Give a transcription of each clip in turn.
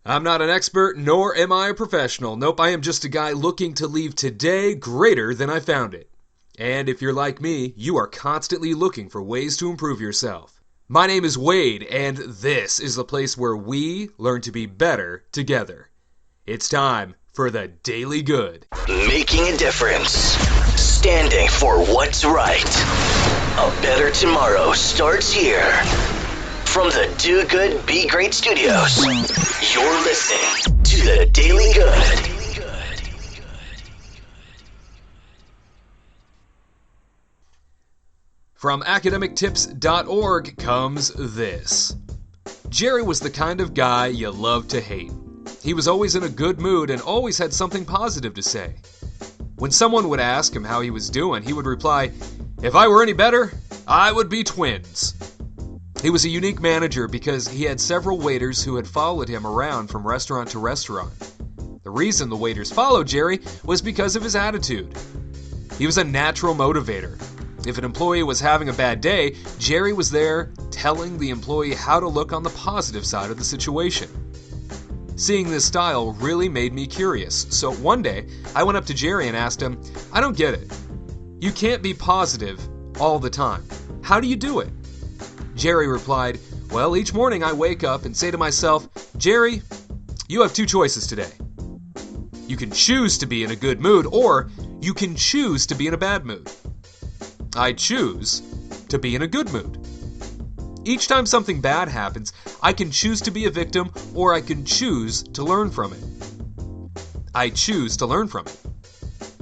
I'm not an expert, nor am I a professional. Nope, I am just a guy looking to leave today greater than I found it. And if you're like me, you are constantly looking for ways to improve yourself. My name is Wade, and this is the place where we learn to be better together. It's time for the Daily Good. Making a difference. Standing for what's right. A better tomorrow starts here. From the Do Good, Be Great studios, you're listening to the Daily Good. From academictips.org comes this. Jerry was the kind of guy you love to hate. He was always in a good mood and always had something positive to say. When someone would ask him how he was doing, he would reply, "If I were any better, I would be twins." He was a unique manager because he had several waiters who had followed him around from restaurant to restaurant. The reason the waiters followed Jerry was because of his attitude. He was a natural motivator. If an employee was having a bad day, Jerry was there telling the employee how to look on the positive side of the situation. Seeing this style really made me curious, so one day I went up to Jerry and asked him, "I don't get it. You can't be positive all the time. How do you do it?" Jerry replied, "Well, each morning I wake up and say to myself, Jerry, you have two choices today. You can choose to be in a good mood, or you can choose to be in a bad mood. I choose to be in a good mood. Each time something bad happens, I can choose to be a victim, or I can choose to learn from it. I choose to learn from it.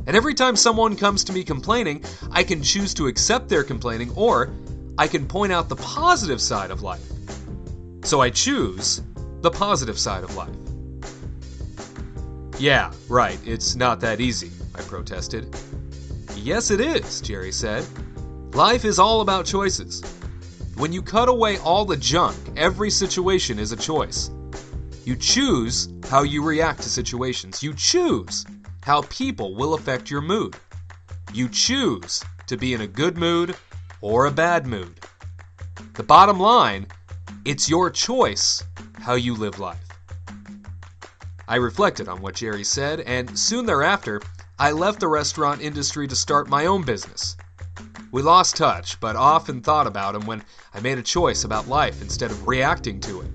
And every time someone comes to me complaining, I can choose to accept their complaining, or I can point out the positive side of life. So I choose the positive side of life." "Yeah, right, it's not that easy," I protested. "Yes, it is," Jerry said. "Life is all about choices. When you cut away all the junk, every situation is a choice. You choose how you react to situations. You choose how people will affect your mood. You choose to be in a good mood or a bad mood. The bottom line, it's your choice how you live life." I reflected on what Jerry said, and soon thereafter, I left the restaurant industry to start my own business. We lost touch, but often thought about him when I made a choice about life instead of reacting to it.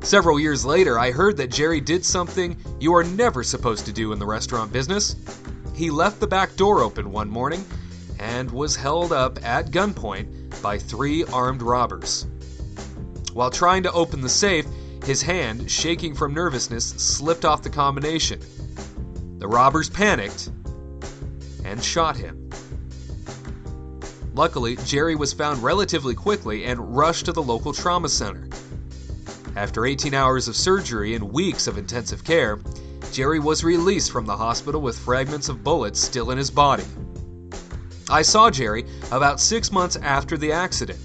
Several years later, I heard that Jerry did something you are never supposed to do in the restaurant business. He left the back door open one morning and was held up at gunpoint by 3 armed robbers. While trying to open the safe, his hand, shaking from nervousness, slipped off the combination. The robbers panicked and shot him. Luckily, Jerry was found relatively quickly and rushed to the local trauma center. After 18 hours of surgery and weeks of intensive care, Jerry was released from the hospital with fragments of bullets still in his body. I saw Jerry about 6 months after the accident.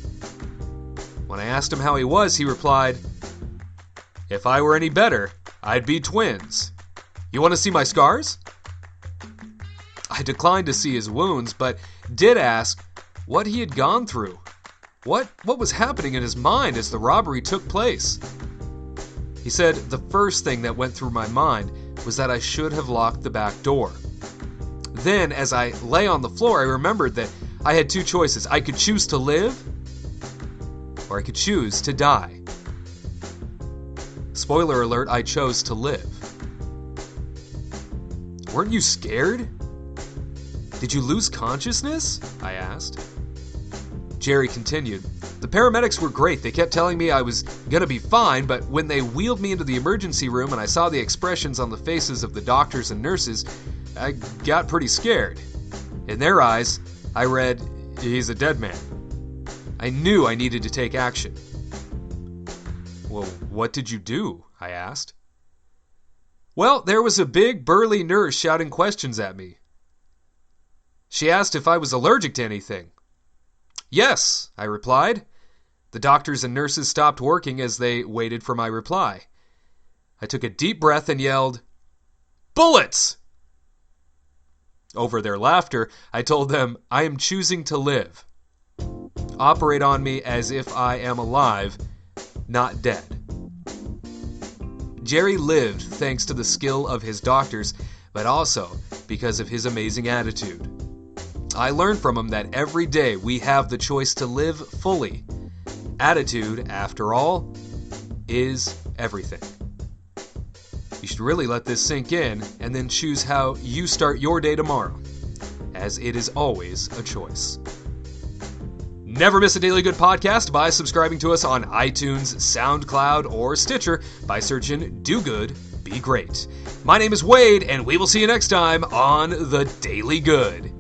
When I asked him how he was, he replied, "If I were any better, I'd be twins. You want to see my scars?" I declined to see his wounds, but did ask what he had gone through. What was happening in his mind as the robbery took place? He said, "The first thing that went through my mind was that I should have locked the back door. Then, as I lay on the floor, I remembered that I had two choices. I could choose to live, or I could choose to die. Spoiler alert, I chose to live." "Weren't you scared? Did you lose consciousness?" I asked. Jerry continued, "The paramedics were great. They kept telling me I was going to be fine, but when they wheeled me into the emergency room and I saw the expressions on the faces of the doctors and nurses, I got pretty scared. In their eyes, I read, 'He's a dead man.' I knew I needed to take action." "Well, what did you do?" I asked. "Well, there was a big, burly nurse shouting questions at me. She asked if I was allergic to anything. 'Yes,' I replied. The doctors and nurses stopped working as they waited for my reply. I took a deep breath and yelled, 'Bullets!' Over their laughter, I told them, 'I am choosing to live. Operate on me as if I am alive, not dead.'" Jerry lived thanks to the skill of his doctors, but also because of his amazing attitude. I learned from him that every day we have the choice to live fully. Attitude, after all, is everything. You should really let this sink in and then choose how you start your day tomorrow, as it is always a choice. Never miss a Daily Good podcast by subscribing to us on iTunes, SoundCloud, or Stitcher by searching Do Good, Be Great. My name is Wade, and we will see you next time on The Daily Good.